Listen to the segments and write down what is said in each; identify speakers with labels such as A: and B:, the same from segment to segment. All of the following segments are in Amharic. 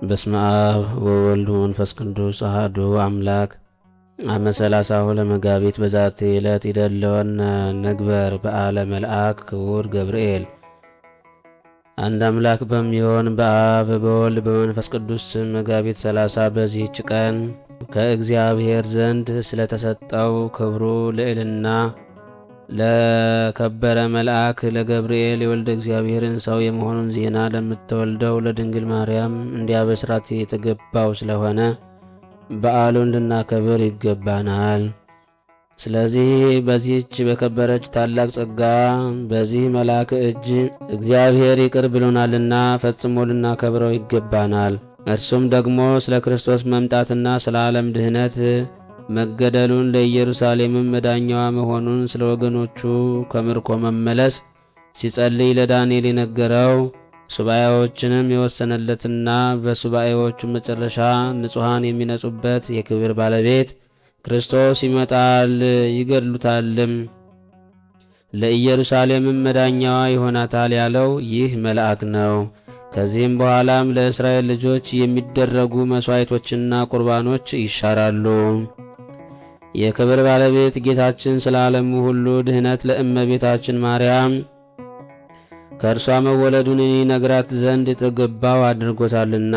A: በስመ አብ ወወልድ ወመንፈስ ቅዱስ አሐዱ አምላክ። አመ 30 ለመጋቢት በዛቲ ዕለት ይደለወነ ንግበር በዓለ መልአክ ክቡር ገብርኤል። አንድ አምላክ በሚሆን በአብ በወልድ በመንፈስ ቅዱስ ስም መጋቢት 30 በዚህች ቀን ከእግዚአብሔር ዘንድ ስለተሰጠው ክብሩ ልዕልና ለከበረ መልአክ ለገብርኤል የወልደ እግዚአብሔርን ሰው የመሆኑን ዜና ለምትወልደው ለድንግል ማርያም እንዲያበስራት የተገባው ስለሆነ በዓሉን እንድናከብር ይገባናል። ስለዚህ በዚህች በከበረች ታላቅ ጸጋ በዚህ መልአክ እጅ እግዚአብሔር ይቅር ብሎናልና ፈጽሞ ልናከብረው ይገባናል። እርሱም ደግሞ ስለ ክርስቶስ መምጣትና ስለ ዓለም ድኅነት መገደሉን ለኢየሩሳሌምም መዳኛዋ መሆኑን ስለ ወገኖቹ ከምርኮ መመለስ ሲጸልይ ለዳንኤል የነገረው ሱባኤዎችንም የወሰነለትና በሱባኤዎቹ መጨረሻ ንጹሐን የሚነጹበት የክብር ባለቤት ክርስቶስ ይመጣል ይገድሉታልም፣ ለኢየሩሳሌምም መዳኛዋ ይሆናታል ያለው ይህ መልአክ ነው። ከዚህም በኋላም ለእስራኤል ልጆች የሚደረጉ መሥዋዕቶችና ቁርባኖች ይሻራሉ። የክብር ባለቤት ጌታችን ስለ ዓለሙ ሁሉ ድኅነት ለእመቤታችን ማርያም ከእርሷ መወለዱን ይነግራት ዘንድ የተገባው አድርጎታልና፣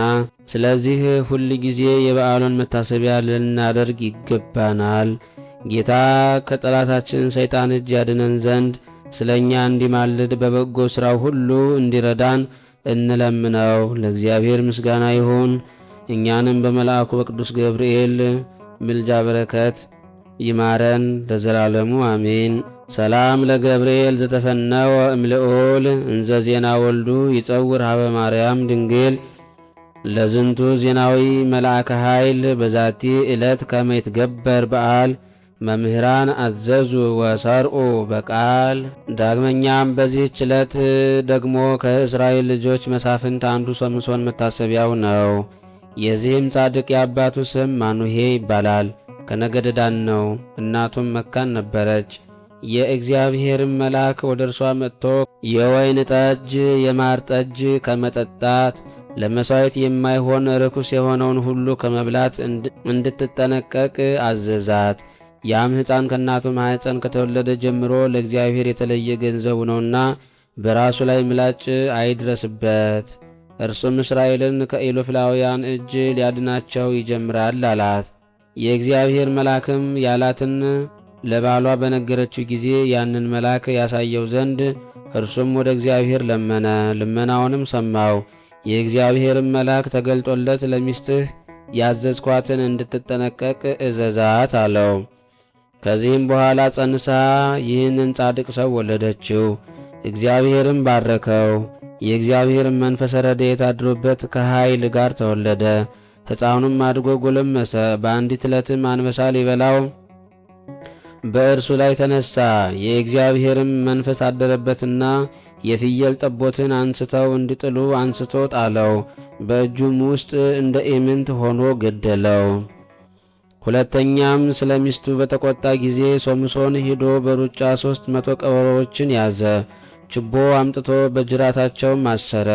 A: ስለዚህ ሁል ጊዜ የበዓሉን መታሰቢያ ልናደርግ ይገባናል። ጌታ ከጠላታችን ሰይጣን እጅ ያድነን ዘንድ ስለ እኛ እንዲማልድ በበጎ ሥራው ሁሉ እንዲረዳን እንለምነው። ለእግዚአብሔር ምስጋና ይሁን። እኛንም በመልአኩ በቅዱስ ገብርኤል ምልጃ በረከት ይማረን ለዘላለሙ አሜን። ሰላም ለገብርኤል ዘተፈነወ እምልዑል እንዘ ዜና ወልዱ ይጸውር ሀበ ማርያም ድንግል ለዝንቱ ዜናዊ መልአከ ኃይል በዛቲ ዕለት ከመ ይትገበር በዓል መምህራን አዘዙ ወሰርኡ በቃል። ዳግመኛም በዚህች ዕለት ደግሞ ከእስራኤል ልጆች መሳፍንት አንዱ ሶምሶን መታሰቢያው ነው። የዚህም ጻድቅ የአባቱ ስም ማኑሄ ይባላል። ከነገደ ዳን ነው። እናቱም መካን ነበረች። የእግዚአብሔርም መልአክ ወደ እርሷ መጥቶ የወይን ጠጅ የማር ጠጅ ከመጠጣት ለመሥዋዕት የማይሆን ርኩስ የሆነውን ሁሉ ከመብላት እንድትጠነቀቅ አዘዛት። ያም ሕፃን ከእናቱ ማኅፀን ከተወለደ ጀምሮ ለእግዚአብሔር የተለየ ገንዘቡ ነውና በራሱ ላይ ምላጭ አይድረስበት። እርሱም እስራኤልን ከኢሎፍላውያን እጅ ሊያድናቸው ይጀምራል አላት። የእግዚአብሔር መልአክም ያላትን ለባሏ በነገረችው ጊዜ ያንን መልአክ ያሳየው ዘንድ እርሱም ወደ እግዚአብሔር ለመነ። ልመናውንም ሰማው። የእግዚአብሔርም መልአክ ተገልጦለት ለሚስትህ ያዘዝኳትን እንድትጠነቀቅ እዘዛት አለው። ከዚህም በኋላ ጸንሳ ይህንን ጻድቅ ሰው ወለደችው። እግዚአብሔርም ባረከው። የእግዚአብሔርም መንፈሰ ረድኤት አድሮበት ከኃይል ጋር ተወለደ። ሕፃኑም አድጎ ጎለመሰ። በአንዲት ዕለትም አንበሳ ሊበላው በእርሱ ላይ ተነሳ። የእግዚአብሔርም መንፈስ አደረበትና የፍየል ጠቦትን አንስተው እንዲጥሉ አንስቶ ጣለው። በእጁም ውስጥ እንደ ኢምንት ሆኖ ገደለው። ሁለተኛም ስለ ሚስቱ በተቆጣ ጊዜ ሶምሶን ሂዶ በሩጫ 300 ቀበሮዎችን ያዘ። ችቦ አምጥቶ በጅራታቸውም አሰረ።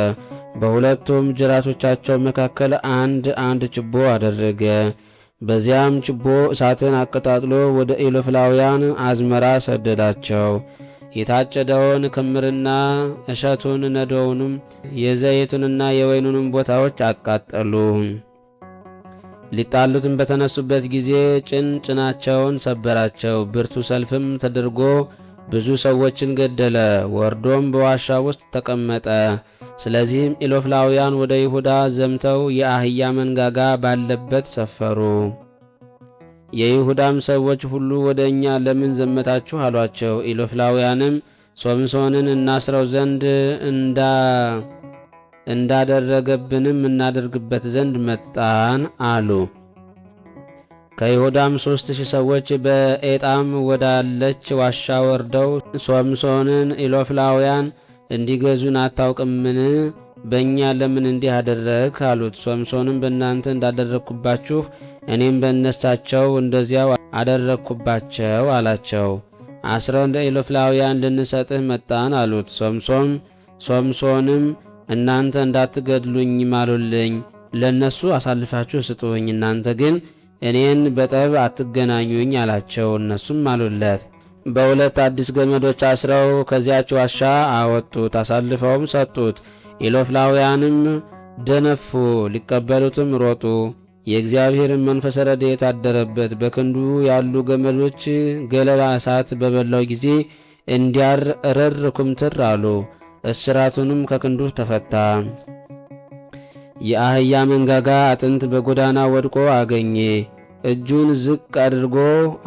A: በሁለቱም ጅራቶቻቸው መካከል አንድ ችቦ አደረገ። በዚያም ችቦ እሳትን አቀጣጥሎ ወደ ኢሎፍላውያን አዝመራ ሰደዳቸው። የታጨደውን ክምርና እሸቱን ነዶውንም የዘይቱንና የወይኑንም ቦታዎች አቃጠሉ። ሊጣሉትም በተነሱበት ጊዜ ጭናቸውን ሰበራቸው። ብርቱ ሰልፍም ተደርጎ ብዙ ሰዎችን ገደለ። ወርዶም በዋሻ ውስጥ ተቀመጠ። ስለዚህም ኢሎፍላውያን ወደ ይሁዳ ዘምተው የአህያ መንጋጋ ባለበት ሰፈሩ። የይሁዳም ሰዎች ሁሉ ወደ እኛ ለምን ዘመታችሁ አሏቸው። ኢሎፍላውያንም ሶምሶንን እናስረው ዘንድ እንዳደረገብንም እናደርግበት ዘንድ መጣን አሉ። ከይሁዳም 3000 ሰዎች በኤጣም ወዳለች ዋሻ ወርደው ሶምሶንን ኢሎፍላውያን እንዲገዙን አታውቅምን? በእኛ ለምን እንዲህ አደረግህ አሉት። ሶምሶንም በእናንተ እንዳደረግኩባችሁ እኔም በእነሳቸው እንደዚያው አደረግኩባቸው አላቸው። አስረው ለኢሎፍላውያን ልንሰጥህ መጣን አሉት። ሶምሶንም እናንተ እንዳትገድሉኝ ማሉልኝ፣ ለነሱ አሳልፋችሁ ስጡኝ፣ እናንተ ግን እኔን በጠብ አትገናኙኝ አላቸው። እነሱም አሉለት። በሁለት አዲስ ገመዶች አስረው ከዚያች ዋሻ አወጡት፣ አሳልፈውም ሰጡት። ኢሎፍላውያንም ደነፉ፣ ሊቀበሉትም ሮጡ። የእግዚአብሔርን መንፈስ ረድኤት አደረበት። በክንዱ ያሉ ገመዶች ገለባ እሳት በበላው ጊዜ እንዲያር እረር ኩምትር አሉ። እስራቱንም ከክንዱ ተፈታ። የአህያ መንጋጋ አጥንት በጎዳና ወድቆ አገኘ። እጁን ዝቅ አድርጎ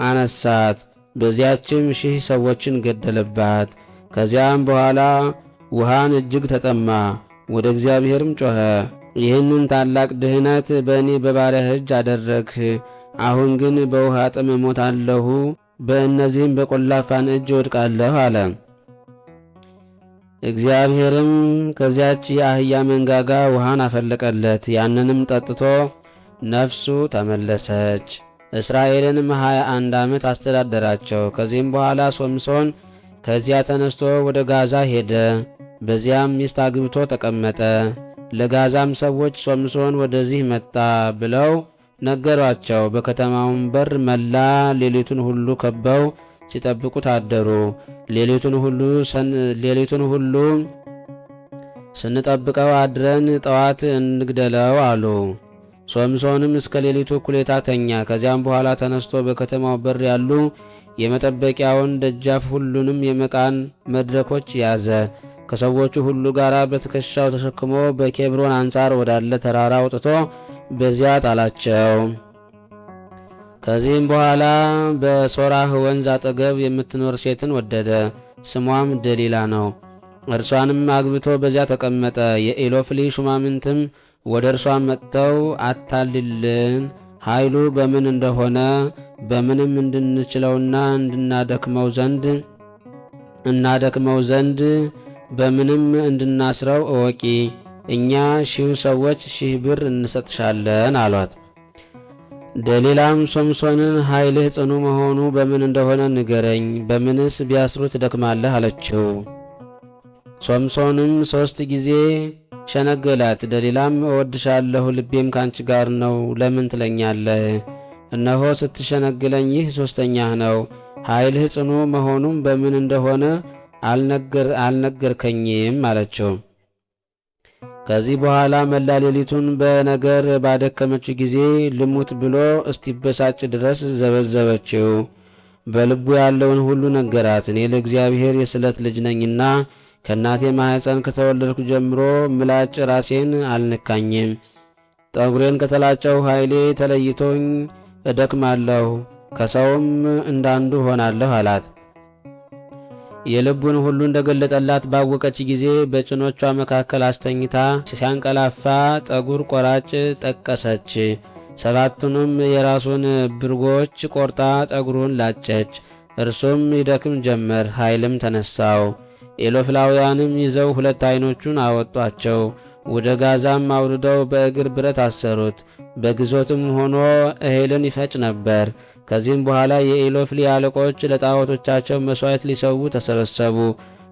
A: አነሳት፣ በዚያችም 1000 ሰዎችን ገደለባት። ከዚያም በኋላ ውሃን እጅግ ተጠማ፣ ወደ እግዚአብሔርም ጮኸ። ይህንን ታላቅ ድህነት በእኔ በባሪያህ እጅ አደረግህ። አሁን ግን በውሃ ጥም እሞታለሁ፣ በእነዚህም በቈላፋን እጅ እወድቃለሁ አለ። እግዚአብሔርም ከዚያች የአህያ መንጋጋ ውሃን አፈለቀለት። ያንንም ጠጥቶ ነፍሱ ተመለሰች። እስራኤልንም 21 ዓመት አስተዳደራቸው። ከዚህም በኋላ ሶምሶን ከዚያ ተነስቶ ወደ ጋዛ ሄደ። በዚያም ሚስት አግብቶ ተቀመጠ። ለጋዛም ሰዎች ሶምሶን ወደዚህ መጣ ብለው ነገሯቸው። በከተማውም በር መላ ሌሊቱን ሁሉ ከበው ሲጠብቁት አደሩ። ሌሊቱን ሁሉ ስንጠብቀው አድረን ጠዋት እንግደለው አሉ። ሶምሶንም እስከ ሌሊቱ እኩሌታ ተኛ። ከዚያም በኋላ ተነስቶ በከተማው በር ያሉ የመጠበቂያውን ደጃፍ ሁሉንም የመቃን መድረኮች ያዘ። ከሰዎቹ ሁሉ ጋር በትከሻው ተሸክሞ በኬብሮን አንጻር ወዳለ ተራራ አውጥቶ በዚያ ጣላቸው። ከዚህም በኋላ በሶራህ ወንዝ አጠገብ የምትኖር ሴትን ወደደ። ስሟም ደሊላ ነው። እርሷንም አግብቶ በዚያ ተቀመጠ። የኢሎፍሊ ሹማምንትም ወደ እርሷ መጥተው አታልልን፣ ኃይሉ በምን እንደሆነ በምንም እንድንችለውና እናደክመው ዘንድ በምንም እንድናስረው እወቂ፣ እኛ 1000 ሰዎች 1000 ብር እንሰጥሻለን አሏት። ደሊላም ሶምሶንን ኃይልህ ጽኑ መሆኑ በምን እንደሆነ ንገረኝ፣ በምንስ ቢያስሩ ትደክማለህ አለችው። ሶምሶንም 3 ጊዜ ሸነገላት። ደሊላም እወድሻለሁ፣ ልቤም ካንቺ ጋር ነው፣ ለምን ትለኛለህ? እነሆ ስትሸነግለኝ ይህ 3ኛህ ነው። ኃይልህ ጽኑ መሆኑም በምን እንደሆነ አልነገርከኝም አለችው። ከዚህ በኋላ መላ ሌሊቱን በነገር ባደከመችው ጊዜ ልሙት ብሎ እስቲበሳጭ ድረስ ዘበዘበችው። በልቡ ያለውን ሁሉ ነገራት። እኔ ለእግዚአብሔር የስለት ልጅ ነኝና ከእናቴ ማኅፀን ከተወለድኩ ጀምሮ ምላጭ ራሴን አልነካኝም። ጠጉሬን ከተላጨው ኃይሌ ተለይቶኝ እደክማለሁ፣ ከሰውም እንዳንዱ ሆናለሁ አላት። የልቡን ሁሉ እንደገለጠላት ባወቀች ጊዜ በጭኖቿ መካከል አስተኝታ ሲያንቀላፋ ጠጉር ቆራጭ ጠቀሰች። 7ቱንም የራሱን ብርጎች ቆርጣ ጠጉሩን ላጨች። እርሱም ይደክም ጀመር፣ ኃይልም ተነሳው። ኢሎፍላውያንም ይዘው 2 ዓይኖቹን አወጧቸው። ወደ ጋዛም አውርደው በእግር ብረት አሰሩት። በግዞትም ሆኖ እህልን ይፈጭ ነበር። ከዚህም በኋላ የኢሎፍሊ አለቆች ለጣዖቶቻቸው መሥዋዕት ሊሰዉ ተሰበሰቡ።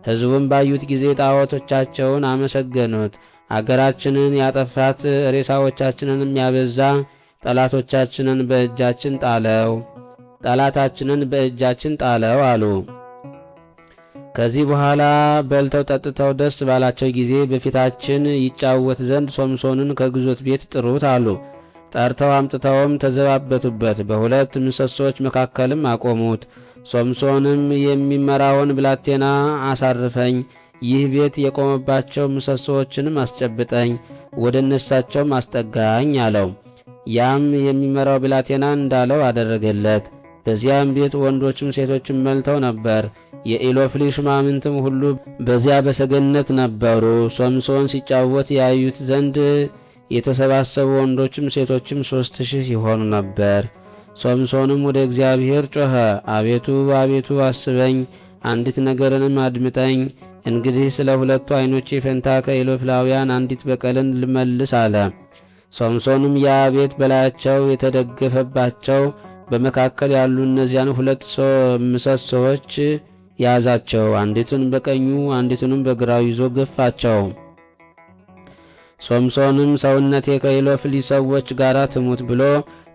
A: ሕዝቡም ባዩት ጊዜ ጣዖቶቻቸውን አመሰገኑት። አገራችንን ያጠፋት ሬሳዎቻችንንም ያበዛ ጠላታችንን በእጃችን ጣለው አሉ። ከዚህ በኋላ በልተው ጠጥተው ደስ ባላቸው ጊዜ በፊታችን ይጫወት ዘንድ ሶምሶንን ከግዞት ቤት ጥሩት አሉ። ጠርተው አምጥተውም ተዘባበቱበት፣ በ2 ምሰሶች መካከልም አቆሙት። ሶምሶንም የሚመራውን ብላቴና አሳርፈኝ፣ ይህ ቤት የቆመባቸው ምሰሶዎችንም አስጨብጠኝ፣ ወደ እነሳቸውም አስጠጋኝ አለው። ያም የሚመራው ብላቴና እንዳለው አደረገለት። በዚያም ቤት ወንዶችም ሴቶችም መልተው ነበር። የኢሎፍሊ ሹማምንትም ሁሉ በዚያ በሰገነት ነበሩ። ሶምሶን ሲጫወት ያዩት ዘንድ የተሰባሰቡ ወንዶችም ሴቶችም 3000 ይሆኑ ነበር። ሶምሶንም ወደ እግዚአብሔር ጮኸ፣ አቤቱ አቤቱ አስበኝ፣ አንዲት ነገርንም አድምጠኝ። እንግዲህ ስለ 2 ዓይኖቼ ፈንታ ከኢሎፍላውያን አንዲት በቀልን ልመልስ አለ። ሶምሶንም ያ ቤት በላያቸው የተደገፈባቸው በመካከል ያሉ እነዚያን 2 ምሰሶዎች ያዛቸው። አንዲቱን በቀኙ አንዲቱንም በግራው ይዞ ገፋቸው። ሶምሶንም ሰውነቴ ከኢሎፍሊ ሰዎች ጋር ትሙት ብሎ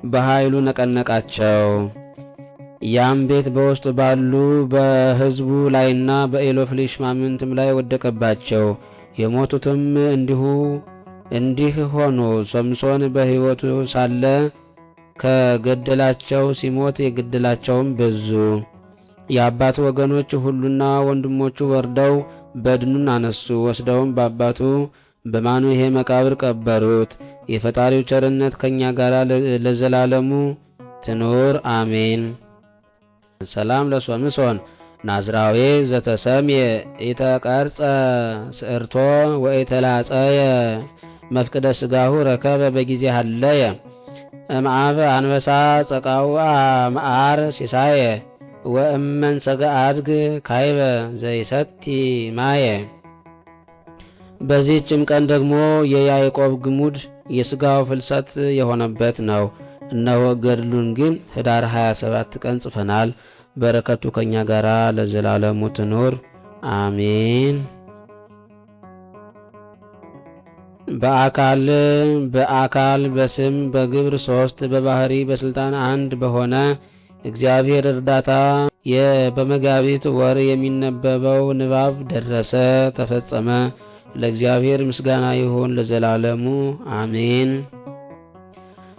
A: በኃይሉ ነቀነቃቸው። ያም ቤት በውስጥ ባሉ በሕዝቡ ላይና በኢሎፍሊ ሽማምንትም ላይ ወደቀባቸው። የሞቱትም እንዲህ ሆኑ። ሶምሶን በሕይወቱ ሳለ ከገደላቸው ሲሞት የገደላቸውም በዙ። የአባቱ ወገኖች ሁሉና ወንድሞቹ ወርደው በድኑን አነሱ። ወስደውም በአባቱ በማኑሄ መቃብር ቀበሩት። የፈጣሪው ቸርነት ከእኛ ጋር ለዘላለሙ ትኑር አሜን። ሰላም ለሶምሶን ናዝራዊ ዘተሰምየ ኢተቀርጸ ስዕርቶ ወኢተላጸየ መፍቅደ ስጋሁ ረከበ በጊዜ ሃለየ እምአፈ አንበሳ ጸቃውአ መዓር ሲሳየ ወእመንሰገ አድግ ካይበ ዘይሰቲ ማየ። በዚህችም ቀን ደግሞ የያዕቆብ ግሙድ የሥጋው ፍልሰት የሆነበት ነው። እነሆ ገድሉን ግን ኅዳር 27 ቀን ጽፈናል። በረከቱ ከእኛ ጋር ለዘላለሙ ትኑር አሜን። በአካል በስም በግብር ሦስት በባህሪ በሥልጣን አንድ በሆነ እግዚአብሔር እርዳታ በመጋቢት ወር የሚነበበው ንባብ ደረሰ፣ ተፈጸመ። ለእግዚአብሔር ምስጋና ይሁን ለዘላለሙ አሜን።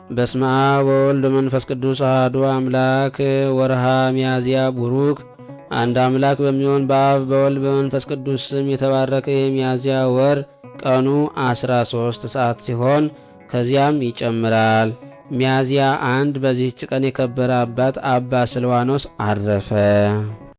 A: በስመ አብ ወወልድ ወመንፈስ ቅዱስ አሐዱ አምላክ። ወርሃ ሚያዝያ ቡሩክ። አንድ አምላክ በሚሆን በአብ በወልድ በመንፈስ ቅዱስ ስም የተባረከ የሚያዝያ ወር ቀኑ 13 ሰዓት ሲሆን ከዚያም ይጨምራል። ሚያዝያ 1 በዚህች ቀን የከበረ አባት አባ ስልዋኖስ አረፈ።